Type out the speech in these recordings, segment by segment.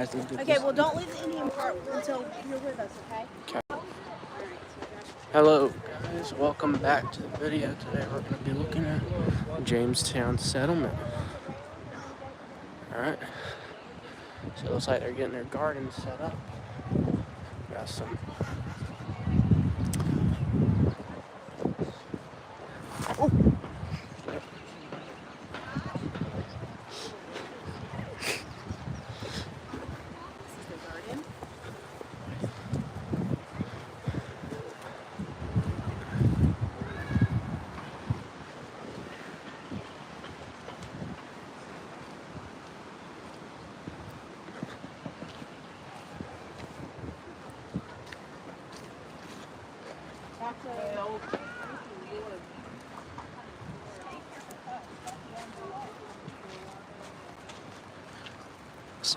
Okay, well, don't leave the Indian part until you're with us, okay? Okay. Hello guys, welcome back to the video. Today we're going to be looking at Jamestown Settlement. Alright, so it looks like they're getting their garden set up. Got some This is the garden. That's a old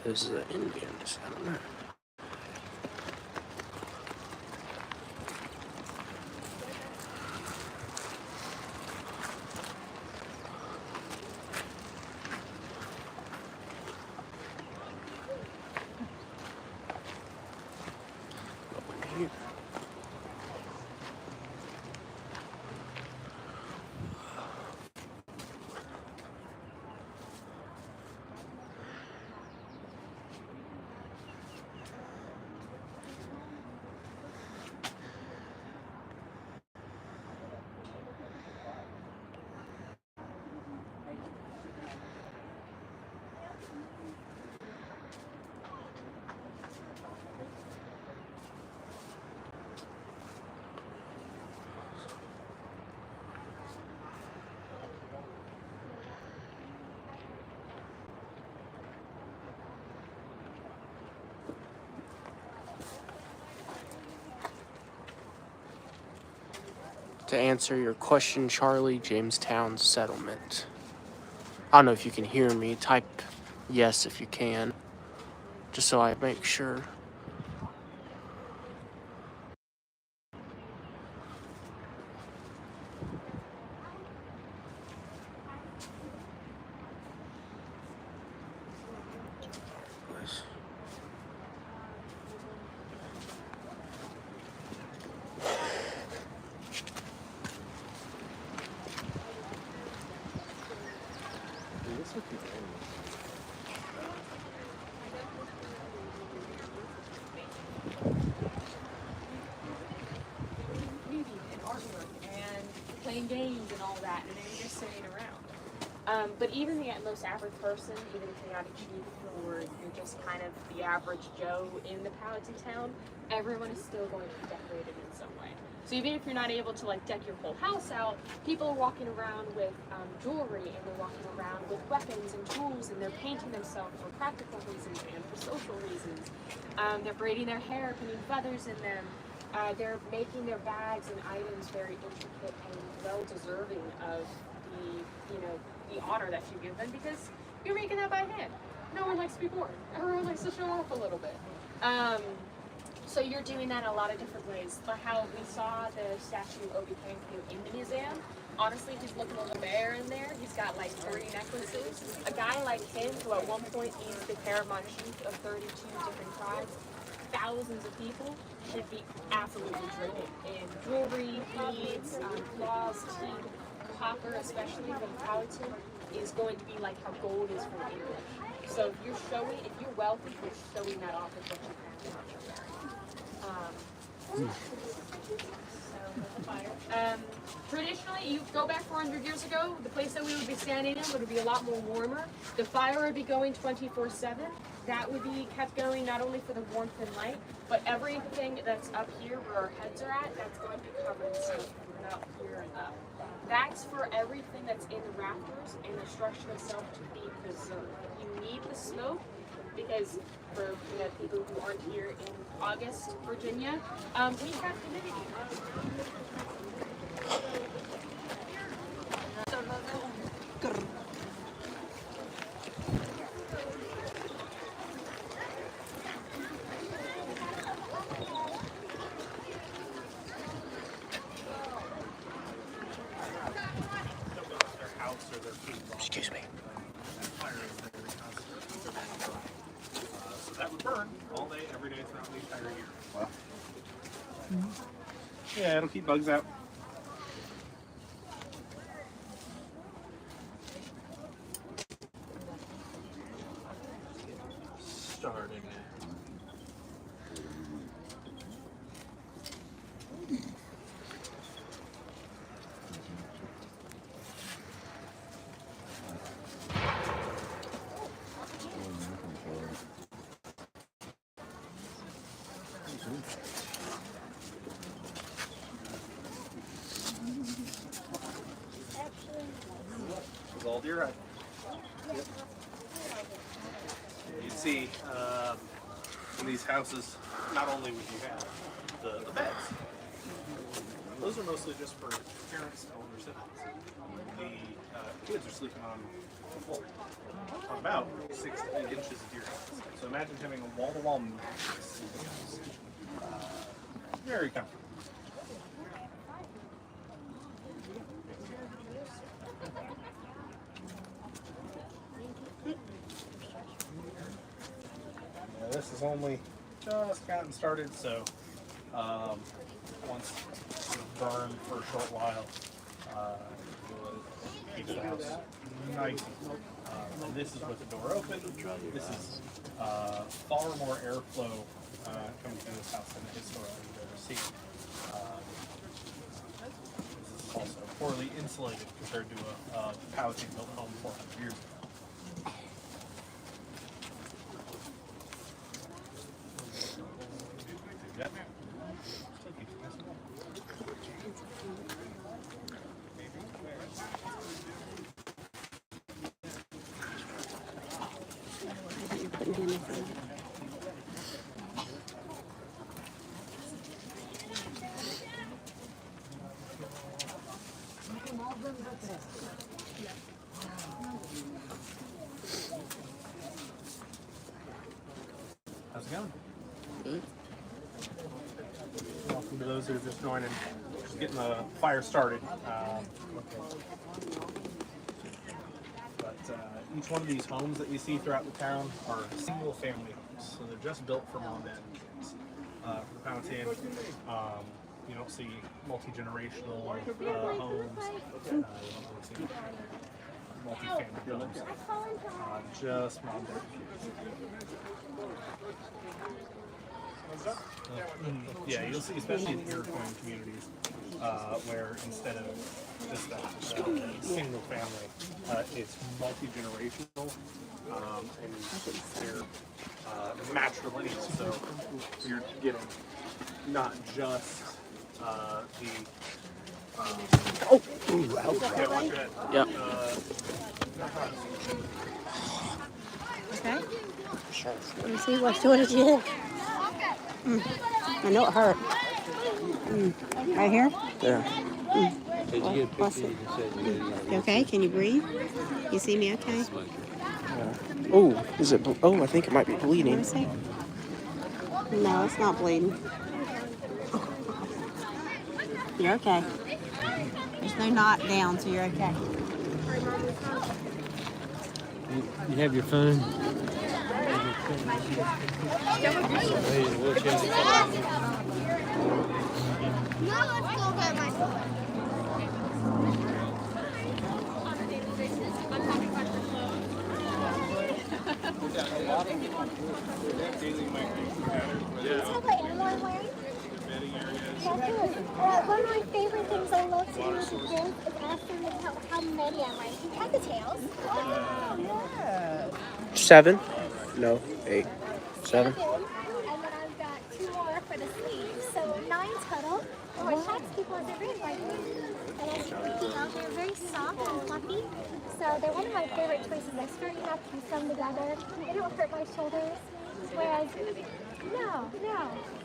This is the Indian settlement. Going here. To answer your question, Charlie, Jamestown Settlement. I don't know if you can hear me. Type yes if you can, just so I make sure. beauty and artwork and playing games and all that, and then you're just sitting around. But even the most average person, even if you're not a chief or you're just kind of the average Joe in the Powhatan town, everyone is still going to be decorated in some way. So even if you're not able to like deck your whole house out, people are walking around with jewelry, and they're walking around with weapons and tools, and they're painting themselves for practical reasons and for social reasons. They're braiding their hair, putting feathers in them. They're making their bags and items very intricate and well deserving of the honor that you give them, because you're making that by hand. No one likes to be bored. Everyone likes to show off a little bit. So you're doing that in a lot of different ways. Like how we saw the statue of Obi Kankyu in the museum. Honestly, he's looking a little bare in there. He's got like 30 necklaces. A guy like him, who at one point eased the paramount chief of 32 different tribes, thousands of people, should be absolutely dripping in jewelry, beads, claws, teeth, copper, especially from Powhatan, is going to be like how gold is for the English. So if you're wealthy, you're showing that off with what you have and what you're wearing. Traditionally, you go back 400 years ago, the place that we would be standing in would be a lot more warmer. The fire would be going 24/7. That would be kept going not only for the warmth and light, but everything that's up here where our heads are at, that's going to be covered in smoke from up here and up. That's for everything that's in the rafters and the structure itself to be preserved. You need the smoke because for people who aren't here in August, Virginia, we have humidity. Excuse me. So that would burn all day, every day throughout the entire year. Wow. Yeah, it'll keep bugs out. Starting it. It's all deer hide. Yep. You can see in these houses, not only would you have the beds, those are mostly just for parents and older siblings. The kids are sleeping on the floor, on about 6 to 8 inches of deer hide. So imagine having a wall-to-wall mattress in the house. Very comfortable. This is only just gotten started, so once it's burned for a short while, it keeps the house nice. And this is with the door open. This is far more airflow coming through this house than historically you've ever seen. This is also poorly insulated compared to a Powhatan-built home 400 years ago. How's it going? Good. Welcome to those who are just joining. Just getting the fire started. But each one of these homes that you see throughout the town are single family homes. So they're just built for mom, dad, and kids. For the Powhatan, you don't see multi-generational homes. You don't really see multi-family homes. Just mom, dad, and kids. Yeah, you'll see, especially in Iroquois communities, where instead of just a single family, it's multi-generational, and they're matrilineal, so you're getting not just the Yep. Okay. Let me see what did you hit? I know it hurt. Right here? Yeah. You okay? Can you breathe? You see me okay? Oh, is it? Oh, I think it might be Let me bleeding. see. No, it's not bleeding. You're okay. There's no knot down, so you're okay. You have your phone? One of my favorite things I love to do with the kids is ask them how many I'm wearing. Can you count the tails? Yeah. 7? No, 8. 7. And then I've got 2 more for the sleeves. So 9 total. And my shacks people are very lightweight. And as you can tell, they're very soft and fluffy. So they're one of my favorite choices. They're sturdy enough to sew them together. They don't hurt my shoulders. Whereas, no.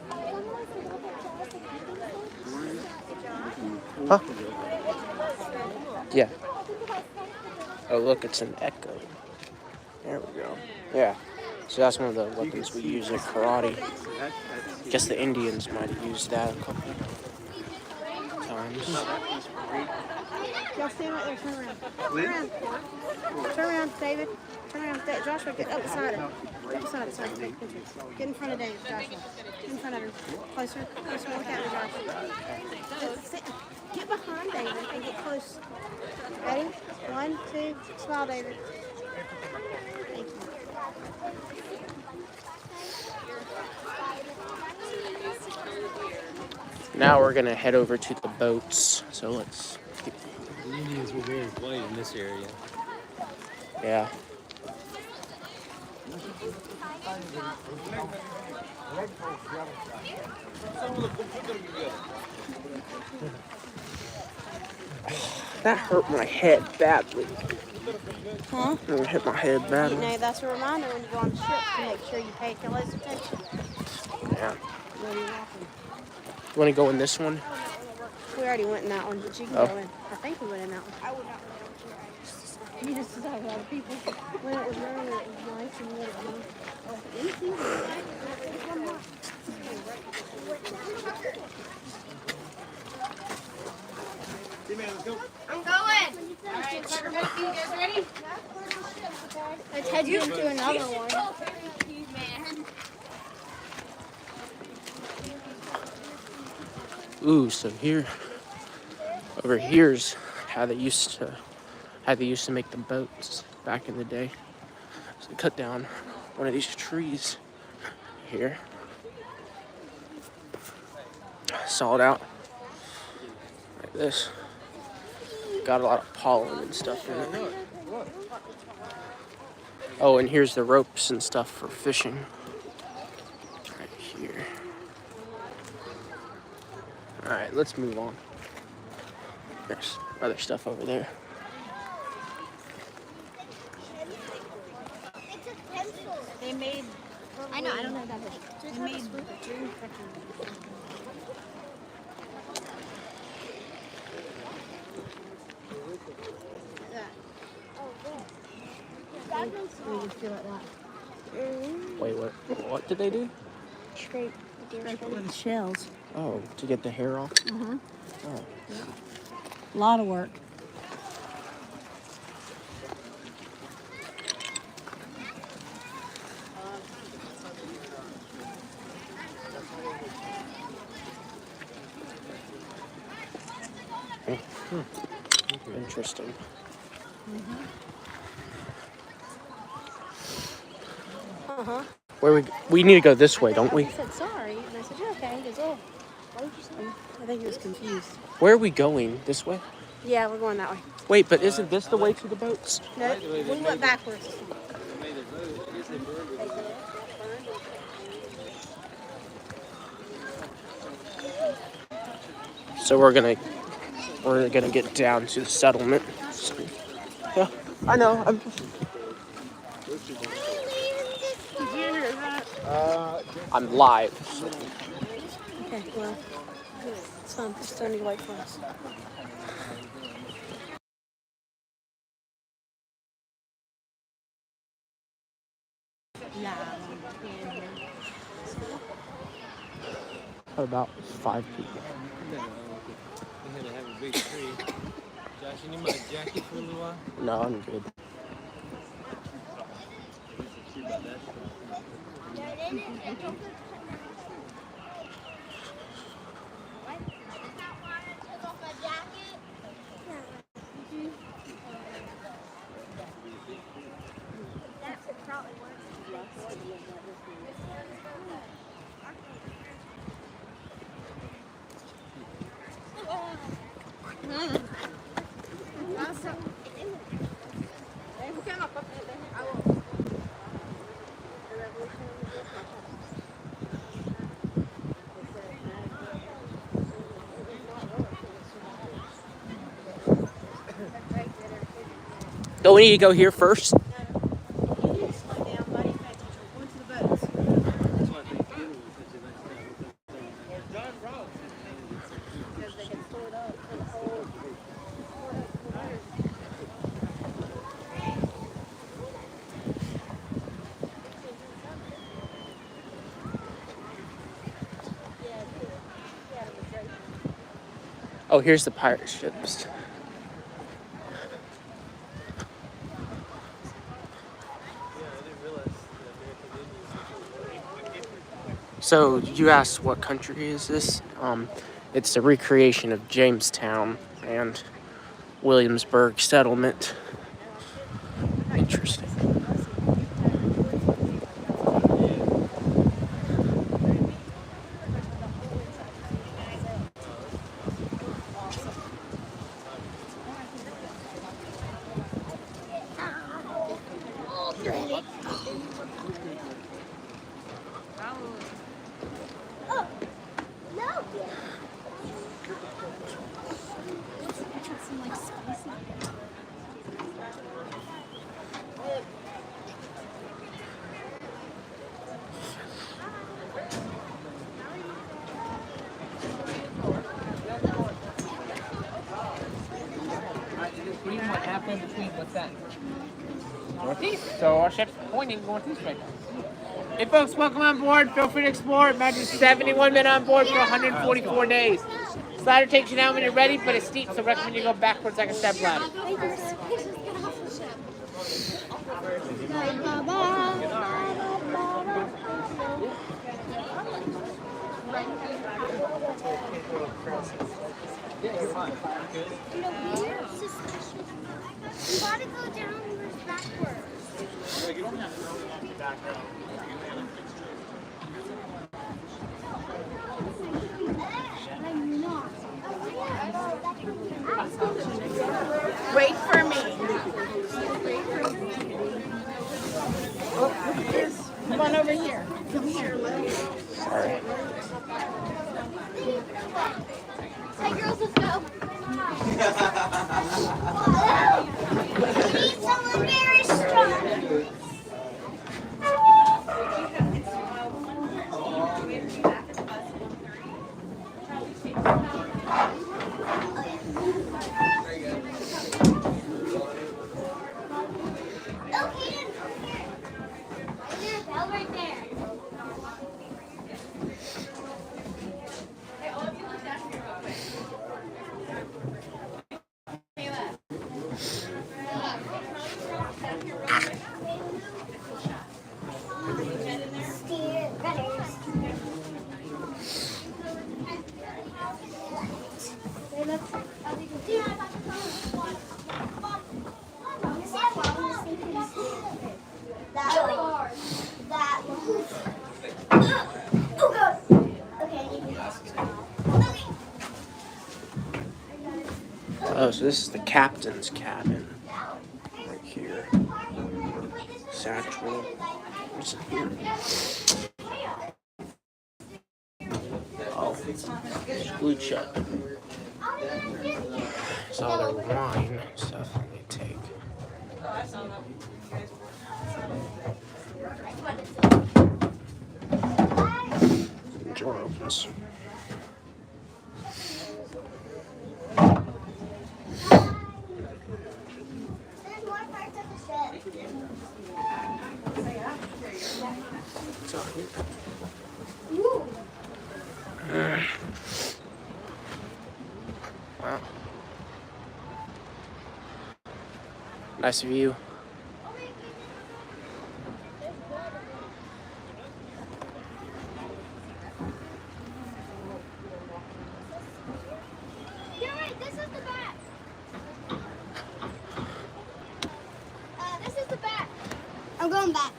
Someone's a little bit jealous of having things. Huh? Yeah. Oh, look, it's an echo. There we go. Yeah. So that's one of the weapons we use in karate. I guess the Indians might have used that a couple times. Y'all stand right there. Turn around. Turn around, David. Turn around. Joshua, get up beside it. Get beside it so I can take pictures. Get in front of Dave, Joshua. Get in front of him. Closer. Closer. Look at me, Joshua. Get behind David and get close. Ready? 1, 2, smile, David. Thank you. Now we're gonna head over to the boats. So let's. The Indians were very white in this area. Yeah. That hurt my head badly. Huh? It hit my head You badly. know, that's a reminder when you go on the ship to make sure you pay close attention Yeah. when you're walking. You want to go in this one? We already went in that one, but you can Oh. go in. I think we went in that one. I would not go in. You just saw a lot of people. When it was raining, it was nice and lit. I'm going. All right, Tucker, you guys ready? Let's head into another one. Ooh, so here, over here's how they used to make the boats back in the day. So they cut down one of these trees here, sawed out like this. Got a lot of pollen and stuff in it. Oh, and here's the ropes and stuff for fishing. Right here. Alright, let's move on. There's other stuff over there. They made. I know, I don't know what that is. They made dream catching. We just feel like that. Wait, what did they do? Scrape the deer Scrape skin. with the shells. Oh, to get the hair off? A Oh. lot of work. Interesting. Where we need to go this way, don't we? I said sorry, and I said, you're okay. He goes, oh. What did you say? I think he was confused. Where are we going? This way? Yeah, we're going that way. Wait, but isn't this the way to the boats? No, we went backwards. So we're gonna get down to the settlement. Yeah, I know. I'm live. So. Okay, well, it's fine. It's starting to wait for us. About 5 people. No, we had to have a big tree. Josh, you need my jacket for a little while? No, I'm good. Do we need to go here first? Oh, here's the pirate ships. So you asked what country is this? It's a recreation of Jamestown and Williamsburg settlement. Interesting. What happened between what's that? Northeast. So our ship's pointing northeast right now. Hey folks, welcome on board. Feel free to explore. Imagine 71 men on board for 144 days. Slider takes you down when you're ready, but it's steep, so recommend you go backwards like a step ladder. You gotta go downwards backwards. You don't have to go back out. I'm not. Wait for me. Come on over here. Come here. Sorry. Hey girls, let's go. We need someone very strong. Okay, there's a bell right there. Oh, so this is the captain's cabin. Right here. Satchel. What's in here? Oh, it's glued shut. It's all their wine and stuff that they take. The door opens. There's more parts of the ship. It's all here. Ooh. Wow. Nice view. You're right, this is the back. This is the back. I'm going back.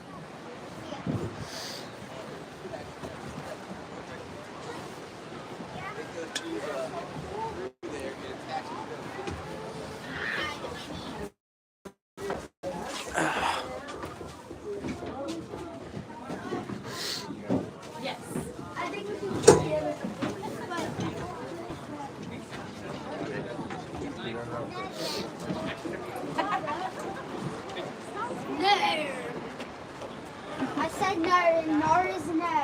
Yes. I think we can do the other. No. I said no, and no is no.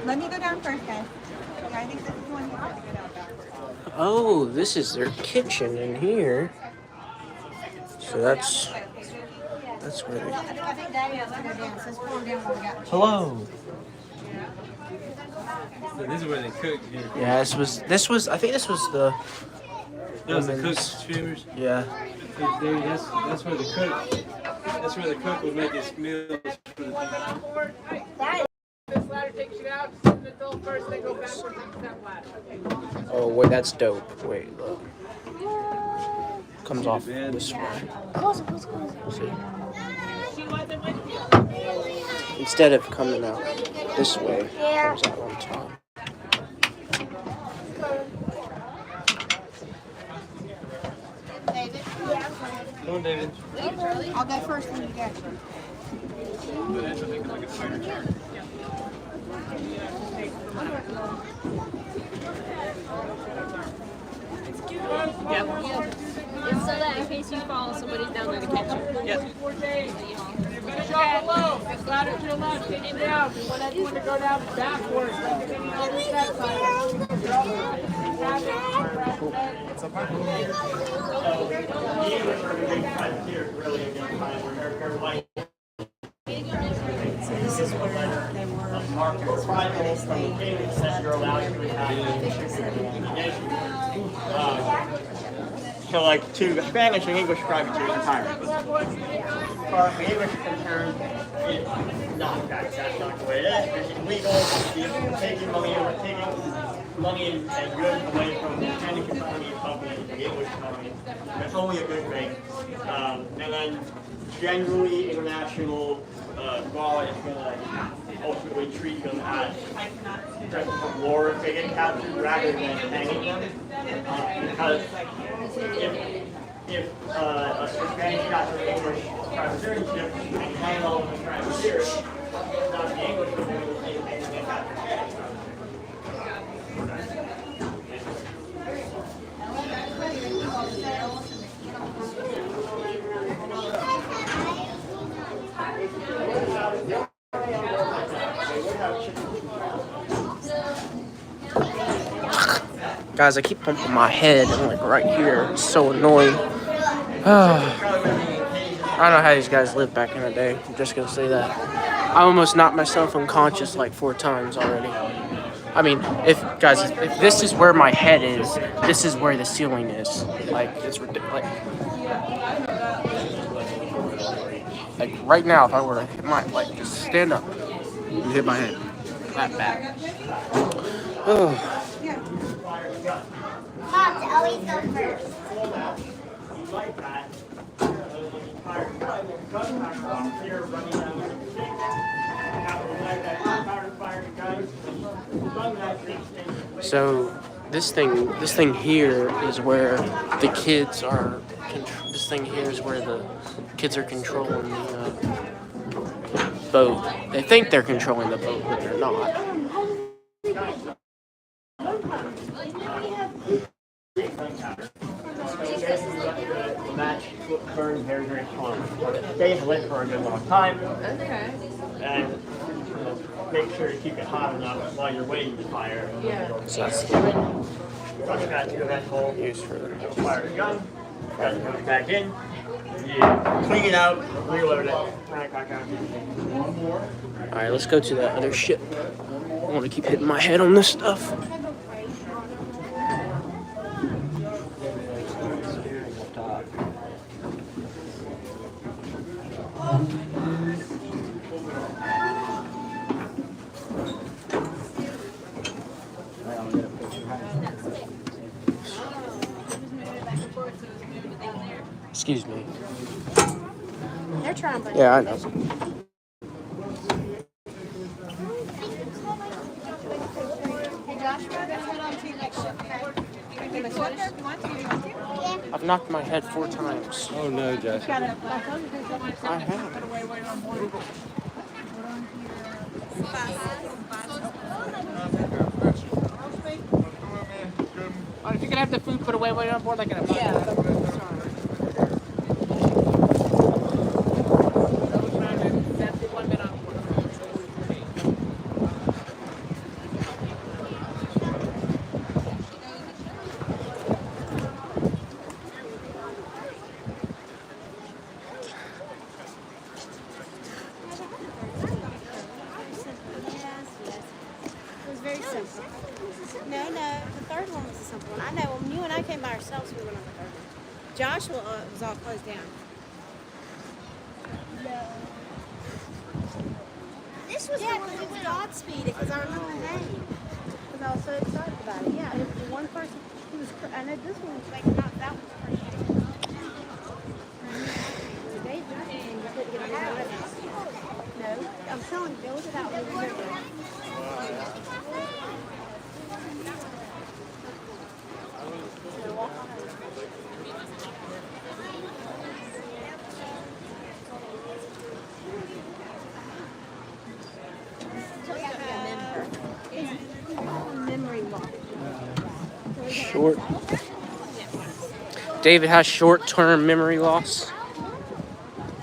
Let me go down first, guys. Yeah, I think this is one. Oh, this is their kitchen in here. So that's where they. I think Daddy has to go down. So let's pull him down while we got. Hello. So this is where they cook here. Yeah, this was. I think this was the. Those the women's- cook's chambers. Yeah. That's where the cook. That's where the cook would make his meals for the people. This ladder takes you out, sit in the door first, then go backwards and step ladder. Oh wait, that's dope. Wait, look. Comes off this way. See? Instead of coming out this way, it comes out on top. Come on, David. I'll go first when you go. It's so that in case you fall, somebody's down there to catch you. Yes. Finish off below. This ladder to the left, take it down. We want everyone to go down backwards. Like you're getting on the step side. So this is where they were. This is where they stayed. So like to Spanish and English private is entirely. As far as the English is concerned, it's not that's not the way it is. It's illegal. You're taking money and goods away from the Spanish economy and companies to the English economy. That's only a good thing. And then generally international law is going to ultimately treat them as prisoners of war if they get captured rather than hanging them. Because if a Spanish got their English privateership and hang all of the privateers, not the English would do the same thing they got their Spanish. Guys, I keep pumping my head like right here. It's so annoying. I don't know how these guys lived back in the day. I'm just gonna say that. I almost knocked myself unconscious like 4 times already. I mean, if this is where my head is, this is where the ceiling is. Like it's ridiculous. Like right now, if I were to hit just stand up and hit my head, that bad. Oh. Mom, always go first. Like that, So this thing here is where the kids are. This thing here is where the kids are controlling the boat. They think they're controlling the boat, but they're not. The match burns very, very slowly. It stays lit for a good long time. Okay. And make sure to keep it hot enough while you're waiting to fire. So that's Flush that to that hole. used for. Fire the gun. Gun goes back in. You clean it out. Reload it. All right, let's go to that other ship. I want to keep hitting my head on this stuff. Excuse me. They're trying, but Yeah, I know. hey Josh, we're gonna head on to your next ship, okay? You can do a sweater if you want to. I've knocked my head 4 times. Oh no, Josh. Got it. I told you there's a- I have. Oh, if you can have the food put away while you're on board, like in a bucket. That's the 1 minute on board. No, the third one was the simple one. I know when you and I came by ourselves, we went on the third one. Joshua was all closed down. This was the one we it was went on. Godspeed because I remember the name. Because I was so excited about it. Yeah, it was the one person. He was. I know this one was like not that one's pretty. Dave Johnson, you couldn't get on his wedding. No, I'm telling you, go look at that one. Remember. Memory loss. Short. David has short-term memory loss.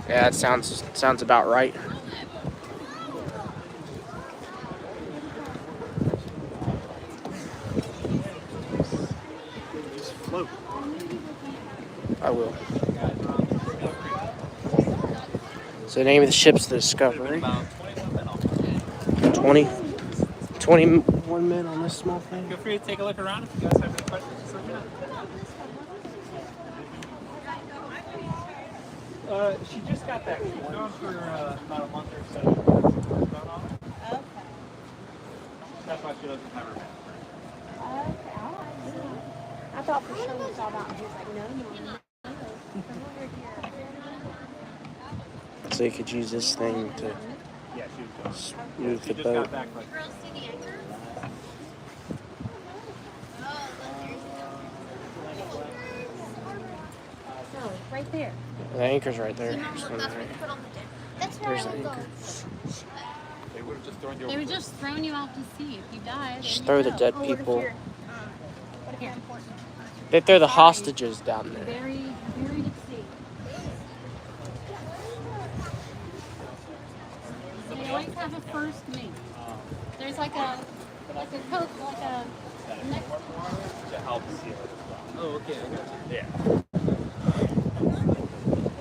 Yeah, that sounds about right. I will. So the name of the ship's the Discovery. 21 men on this small thing. Feel free to take a look around if you guys have any questions. Just let me know. She just got back. She's gone for about a month or so. Okay. That's why she doesn't have her back. Okay, all right. I thought for sure we saw that and he was like, no. So you could use this thing to Yeah, she was gone. move She the just boat. got back like No, right there. The anchor's right there. That's what we put on the deck. That's where There's I the would go. anchor. they would have just thrown you They over. were just throwing you out to sea. If you died, Just then throw you the go. dead What if people. you're, what if you're important? They throw the hostages down there. Buried at sea. They always have a first mate. There's like a coat, like a neck. To help seal it. Oh, okay. I got you. Yeah.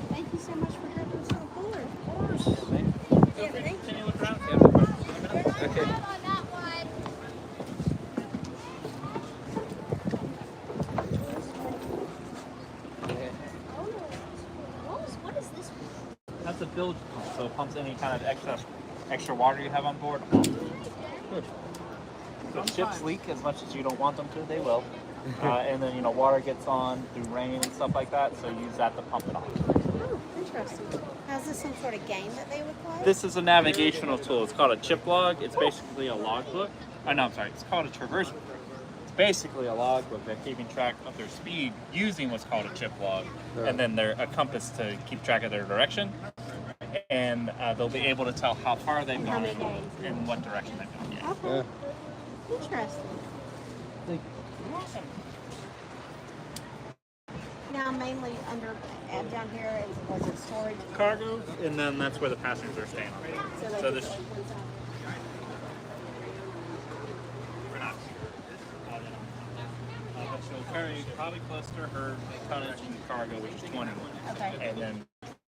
Thank you so much for helping us on board. Of course. Yeah, thank you. Continue to look around if you have any questions. Let me know. Okay. Not on that one. What is this one? That's a bilge pump, so it pumps any kind of extra water you have on board. Good. So ships leak as much as you don't want them to, they will. And then water gets on through rain and stuff like that, so use that to pump it off. Oh, interesting. How's this some sort of game that they would play? This is a navigational tool. It's called a chip log. It's basically a logbook. Oh no, I'm sorry. It's called a traverse book. It's basically a logbook that's keeping track of their speed using what's called a chip log, and then a compass to keep track of their direction. And they'll be able to tell how far they've gone many days. and what direction they've gone. Yeah. Okay. Interesting. Now, mainly down here, was it storage? Cargo, and then that's where the passengers are staying on. So So they this. put one side. We're not. But she'll carry probably close to her tonnage and cargo, which is 21. Okay. And then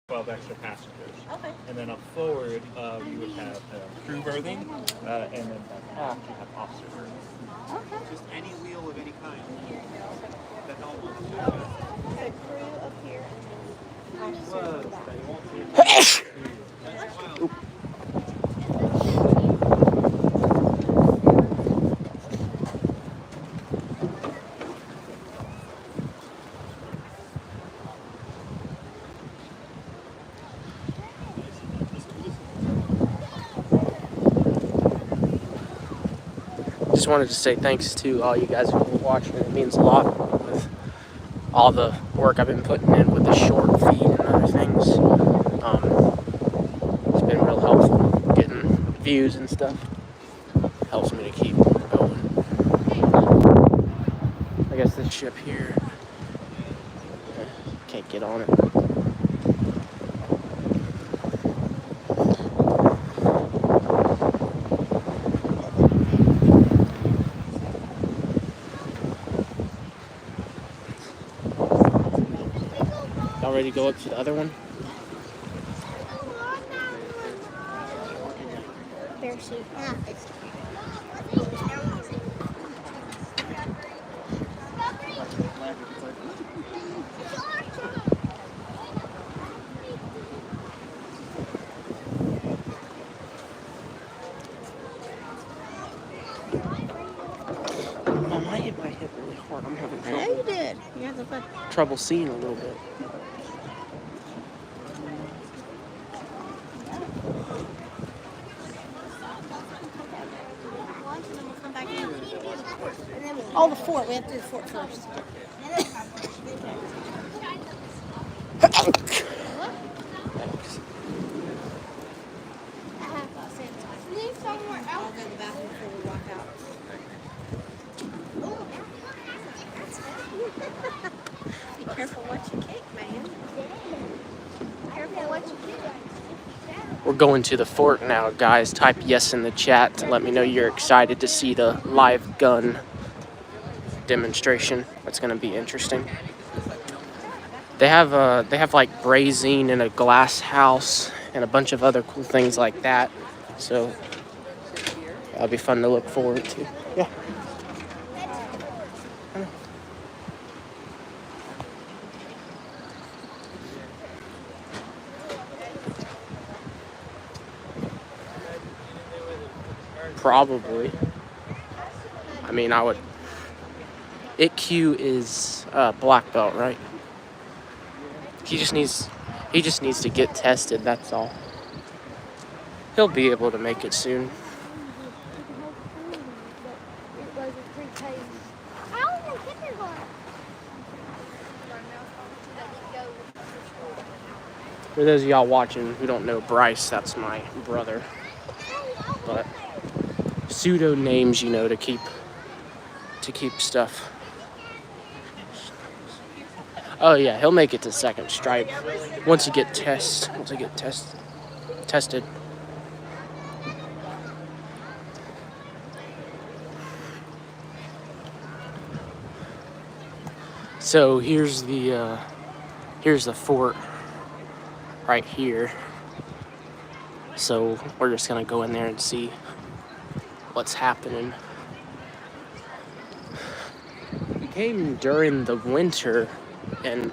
12 extra passengers. Okay. And then up forward, you would have crew berthing, and then back aft, you have officer berthing. Okay. Just any wheel of any kind. That So crew up here and then Just wanted to say thanks to all you guys who were watching. It means a lot with all the work I've been putting in with the short feed and other things. It's been real helpful getting views and stuff. Helps me to keep going. I guess this ship here, can't get on it. Y'all ready to go up to the other one? bear sheet. Yeah, it's You have the fun. trouble seeing a little bit. Oh, the fort. We have to do the fort first. I'll go to the bathroom before we walk out. Be careful what you kick, man. Careful what you do. We're going to the fort now, guys. Type yes in the chat to let me know you're excited to see the live gun demonstration. That's going to be interesting. They have like brazing and a glass house and a bunch of other cool things like that. So that'll be fun to look forward to. Yeah. Probably. I mean, I would. ItQ is black belt, right? He just needs to get tested. That's all. He'll be able to make it soon. For those of y'all watching who don't know Bryce, that's my brother. But pseudo names, you know, to keep stuff. Oh yeah, he'll make it to second stripe once he get tested. So here's the fort right here. So we're just gonna go in there and see what's happening. We came during the winter and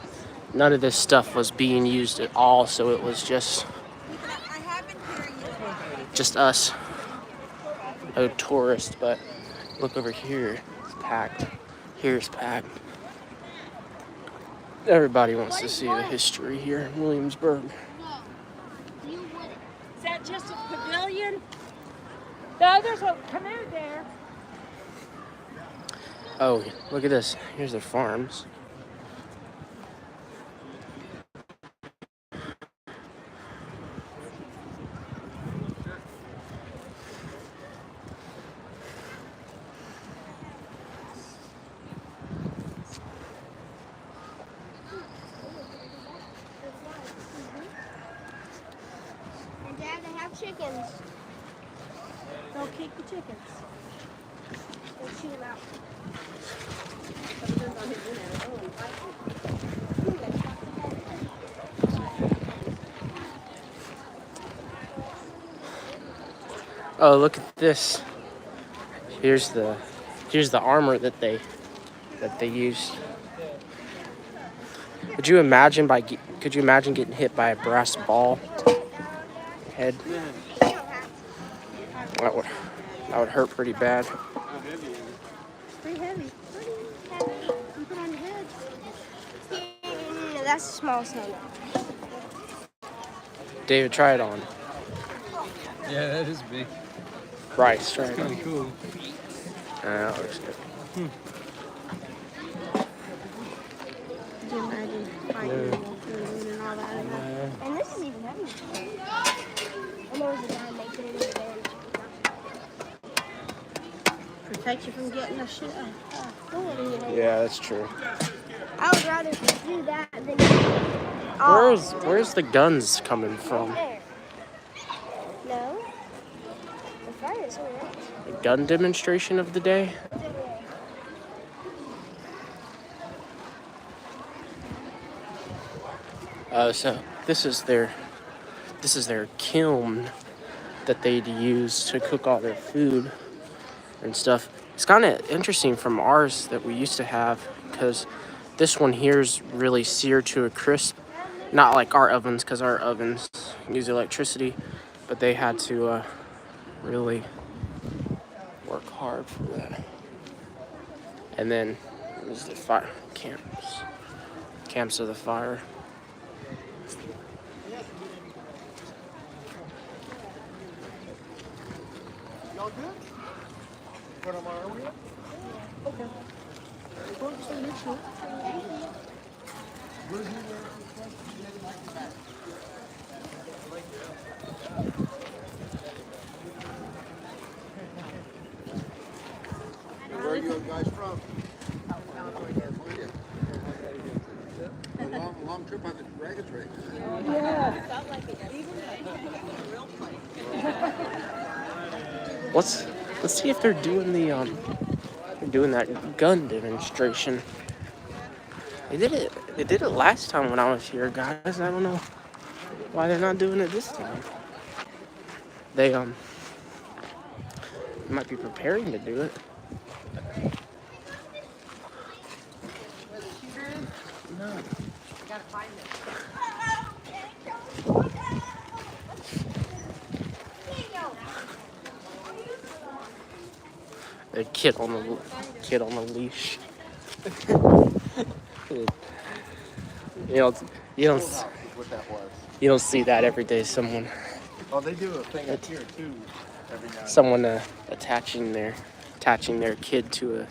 none of this stuff was being used at all, so it was just us, no tourists. But look over here, it's packed. Here's packed. Everybody wants to see the history here in Williamsburg. Is that just a pavilion? The others will come out there. Oh, look at this. Here's their farms. And Dad, they have chickens. Don't kick the chickens. They'll shoot them out. Oh, look at this. Here's the armor that they used. Could you imagine getting hit by a brass ball head? That would hurt pretty bad. Pretty heavy. You put on your head. No, that's the smallest one. David, try it on. Yeah, that is big. Bryce, try it Kind on. of cool. That looks good. Could you imagine fighting and all that? And this is even heavier. And there was a guy making it in the van. Protect you from getting a bullet in your head. Yeah, that's true. I would rather do that than. Where's the guns coming from? There. No. The fire is over there. A gun demonstration of the day? So this is their kiln that they'd use to cook all their food and stuff. It's kind of interesting from ours that we used to have, because this one here is really seared to a crisp. Not like our ovens, because our ovens use electricity, but they had to really work hard for that. And then is the fire camps. Camps of the fire. Y'all good? Put them on, are we? Okay. Well, just to make sure. Where are you guys from? A long trip on the dragon train. Let's see if they're doing that gun demonstration. They did it last time when I was here, guys. I don't know why they're not doing it this time. They might be preparing to do it. No. A kid on the leash. You don't see that every day. Someone. Oh, they do a thing up here too. Every now and Someone attaching their kid to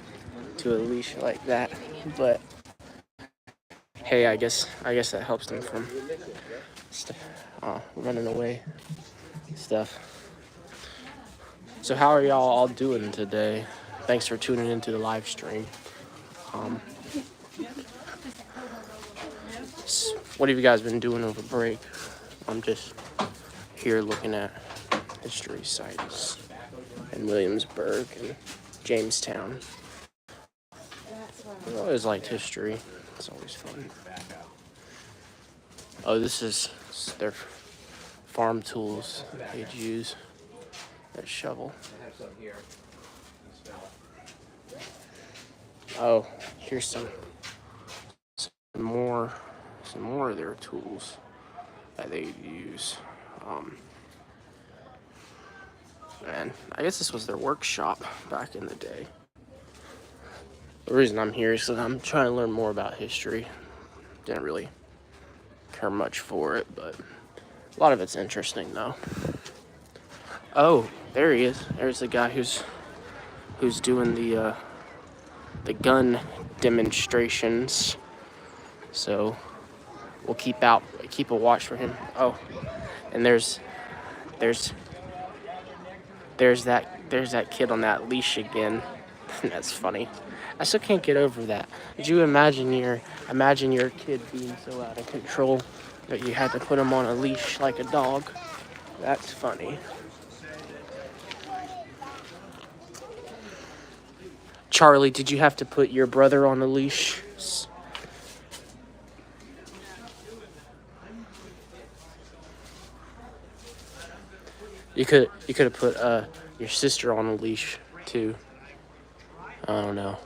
a leash like that. But hey, I guess that helps them from running away stuff. So how are y'all all doing today? Thanks for tuning into the live stream. What have you guys been doing over break? I'm just here looking at history sites in Williamsburg and Jamestown. I always liked history. It's always fun. Oh, this is their farm tools they'd use. That shovel. Oh, here's some more of their tools that they use. And I guess this was their workshop back in the day. The reason I'm here is that I'm trying to learn more about history. Didn't really care much for it, but a lot of it's interesting though. Oh, there he is. There's the guy who's doing the gun demonstrations. So we'll keep a watch for him. Oh, and there's that kid on that leash again. That's funny. I still can't get over that. Did you imagine your kid being so out of control that you had to put him on a leash like a dog? That's funny. Charlie, did you have to put your brother on a leash? You could have put your sister on a leash too. I don't know.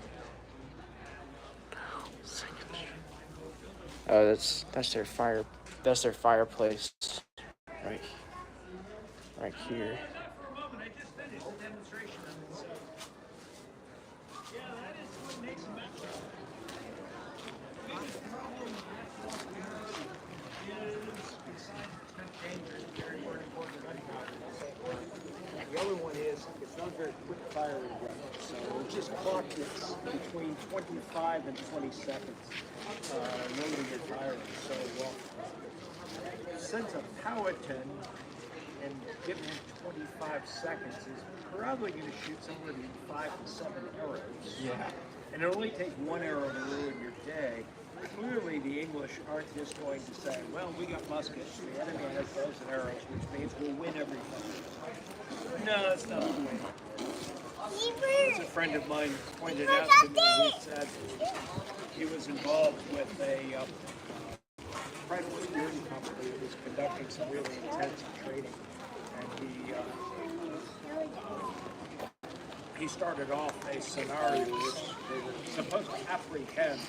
Oh, that's their fireplace right here. The other one is, it's not very quick firing gun, so just clock this between 25 and 20 seconds, loading and firing. So since a Powhatan and giving it 25 seconds is probably going to shoot somewhere between 5 to 7 arrows. Yeah. And it'll only take one arrow to ruin your day. Clearly, the English aren't just going to say, well, we got muskets, the enemy has bows and arrows, which means we'll win everything. No, that's not the way. As a friend of mine pointed out to me, he said he was involved with a private security company that was conducting some really intensive training. And he started off a scenario which they were supposed to apprehend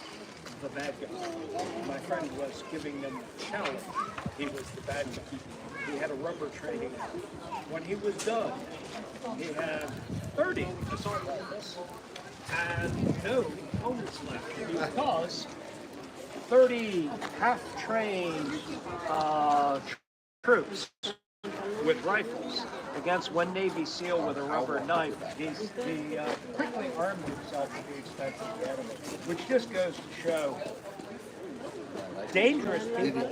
the bad guy. My friend was giving them the challenge. He was the bad guy. He had a rubber training. When he was done, he had 30 assault rifles and no opponents left because 30 half-trained troops with rifles against one Navy SEAL with a rubber knife. He quickly armed himself at the expense of the enemy, which just goes to show dangerous people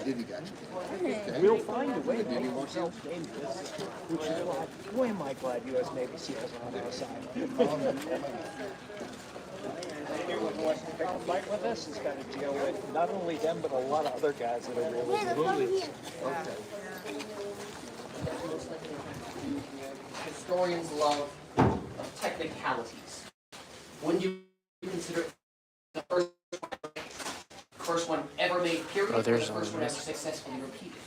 will find a way to make themselves dangerous, which is why, boy, am I glad U.S. Navy SEALs are on our side. Anyone who wants to pick a fight with us has got to deal with not only them, but a lot of other guys that are really bullies. Okay. Historians love technicalities. Wouldn't you consider it the first one ever made, period, or the first one ever successfully repeated?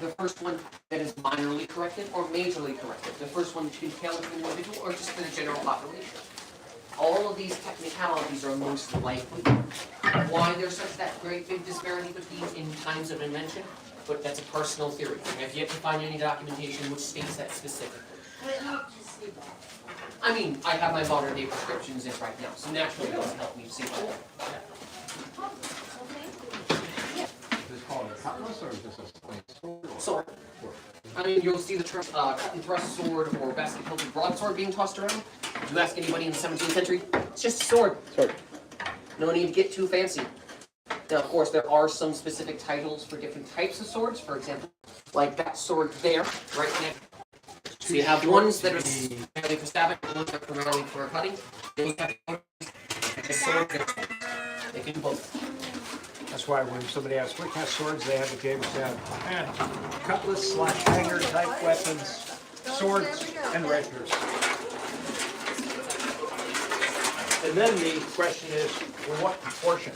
The first one that is minorly corrected or majorly corrected? The first one that you can tell to an individual or just to the general population? All of these technicalities are most likely why there's such that great big disparity between in times of invention, but that's a personal theory. I have yet to find any documentation which states that specifically. I mean, I have my modern day prescriptions in right now, so naturally it doesn't help me see that. Is it called a cutlass or is this a sword? Sword. I mean, you'll see the term cut and thrust sword or basket hilted broadsword being tossed around. If you ask anybody in the 17th century, it's just a sword. No need to get too fancy. Now, of course, there are some specific titles for different types of swords. For example, like that sword there, right next. So you have ones that are primarily for stabbing, ones that are primarily for cutting. They have a sword. They can do both. That's why when somebody asks what kind of swords they have at Jamestown, cutlass / hanger type weapons, swords, and rapiers. And then the question is, well, what proportion?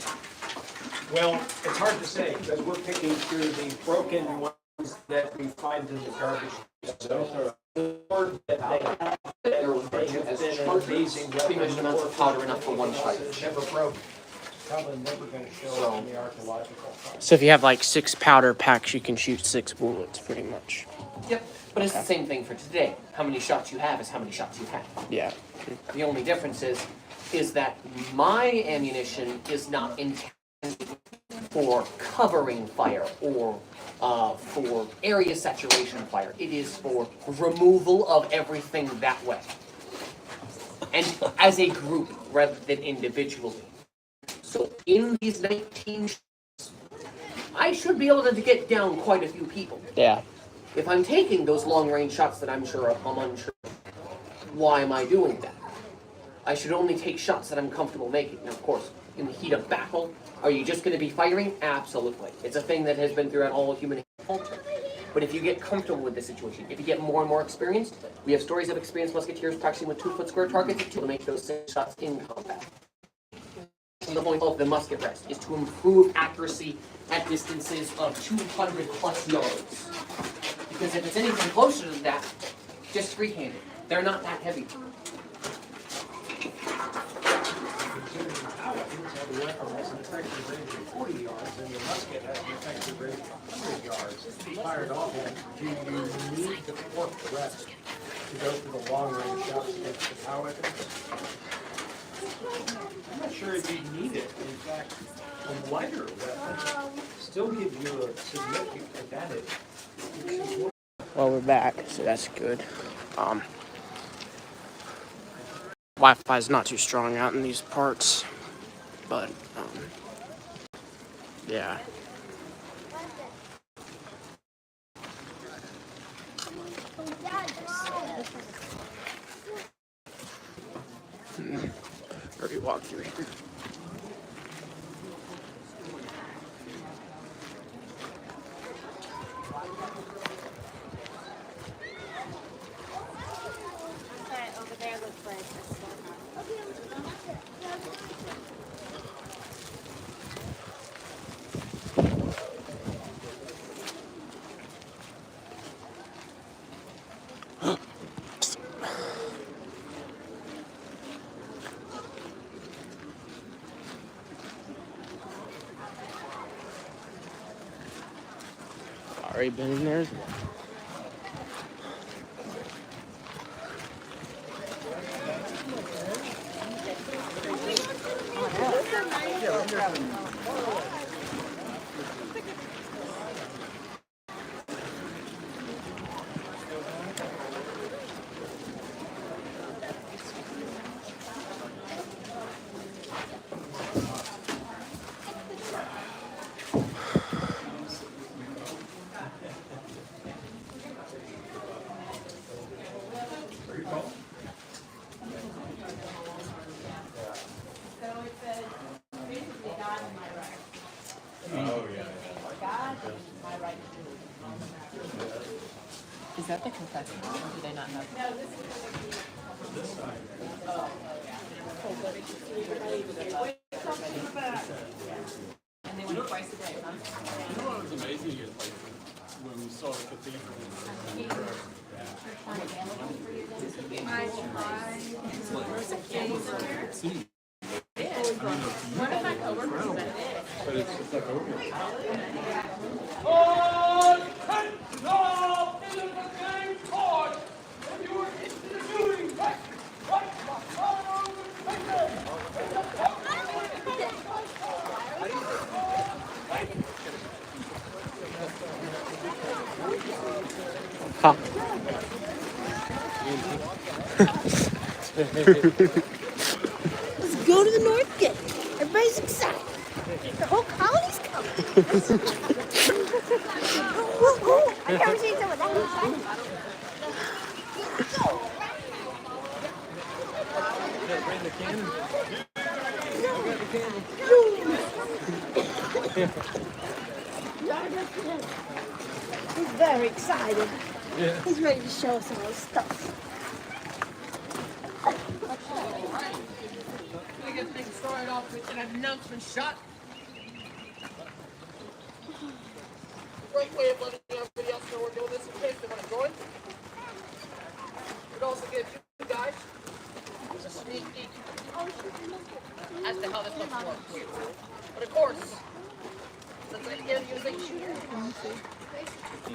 Well, it's hard to say because we're picking through the broken ones that we find in the garbage. So the sword that they have been an amazing weapon of powder enough for one shot. Never broken. Probably never going to show up in the archaeological find. So if you have like 6 powder packs, you can shoot 6 bullets, pretty much. Yep, but it's the same thing for today. How many shots you have is how many shots you have. Yeah. The only difference is that my ammunition is not intended for covering fire or for area saturation fire. It is for removal of everything that way. And as a group rather than individually. So in these 19 shots, I should be able to get down quite a few people. Yeah. If I'm taking those long-range shots that I'm unsure of, why am I doing that? I should only take shots that I'm comfortable making. Now, of course, in the heat of battle, are you just going to be firing? Absolutely. It's a thing that has been throughout all human culture. But if you get comfortable with the situation, if you get more and more experienced, we have stories of experienced musketeers practicing with 2-foot square targets to make those same shots in combat. The point of the musket rest is to improve accuracy at distances of 200 plus yards. Because if it's anything closer to that, just free-handed. They're not that heavy. The weapon has an effective range of 40 yards, and the musket has an effective range of 100 yards. Fired off, do you need the forked rest to go for the long-range shots against the power weapons? I'm not sure if you need it. In fact, a lighter weapon still gives you a significant advantage. Well, we're back, so that's good. Wi-Fi is not too strong out in these parts, but yeah. Already walked through here. Over there looks like Already been in there as well. Is that the confession? Or do they not have? And they went twice a day, huh? You know what was amazing is like when we saw the cathedral. One of my coworkers said it. But it's just like over. Huh. Let's go to the North Gate. Everybody's excited. The whole colony's coming. I've never seen someone that excited. Bring the cannon. He's very excited. Yeah. He's ready to show us all his stuff. We get things started off with an announcement shot. Great way of letting everybody else know we're doing this in case they want to join. We'd also give you guys a sneak peek as to how this looks works. But of course, since I am using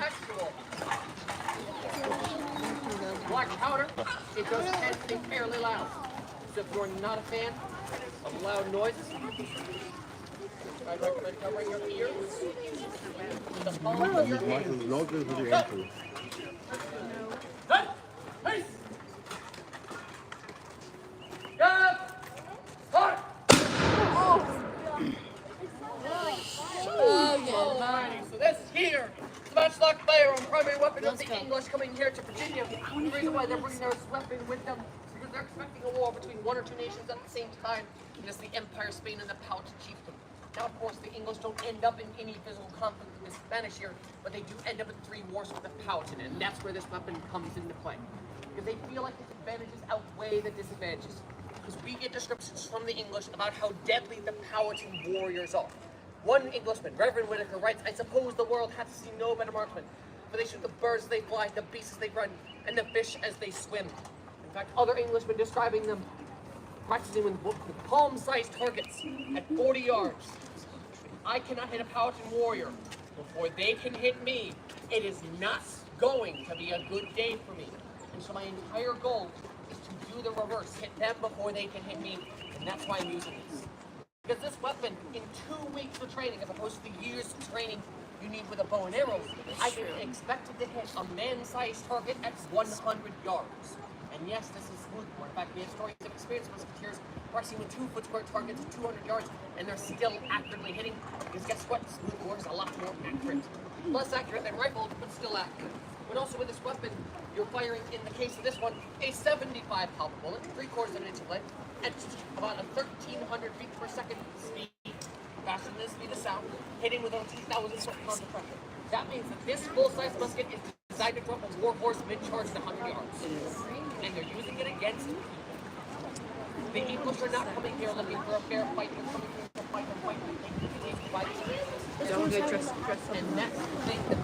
actual black powder, it does tend to be fairly loud. So if you're not a fan of loud noises, I'd recommend covering your ears with the palm of your hand. Peace! Alrighty, so this here is the matchlock firearm, primary weapon of the English coming here to Virginia. The reason why they're bringing their weapon with them is because they're expecting a war between one or two nations at the same time, and it's the Empire Spain and the Powhatan chiefdom. Now, of course, the English don't end up in any physical conflict with the Spanish here, but they do end up in 3 wars with the Powhatan, and that's where this weapon comes into play. Because they feel like the advantages outweigh the disadvantages. Because we get descriptions from the English about how deadly the Powhatan warriors are. One Englishman, Reverend Whitaker, writes, "I suppose the world hath seen no better marksmen, for they shoot the birds as they fly, the beasts as they run, and the fish as they swim." In fact, other Englishmen describing them practicing with palm-sized targets at 40 yards. I cannot hit a Powhatan warrior before they can hit me. It is not going to be a good day for me. And so my entire goal is to do the reverse, hit them before they can hit me, and that's why I'm using this. Because this weapon, in 2 weeks of training, as opposed to the years of training you need with a bow and arrow, I can expect to hit a man-sized target at 100 yards. And yes, this is Smoothbore. In fact, we have stories of experienced musketeers who are seen with 2-foot square targets at 200 yards, and they're still accurately hitting. Because guess what? Smoothbore is a lot more accurate. Less accurate than rifled, but still accurate. But also with this weapon, you're firing, in the case of this one, a 75 caliber bullet, 3/4 of an inch of length, at about a 1,300 feet per second speed, faster than the speed of sound, hitting with over 2,000 pounds of pressure. That means that this full-size musket is designed to drop a warhorse mid-charge at 100 yards. And they're using it against people. The English are not coming here looking for a fair fight. They're coming here to fight and fight. They provide Don't get trust. And And that's the thing that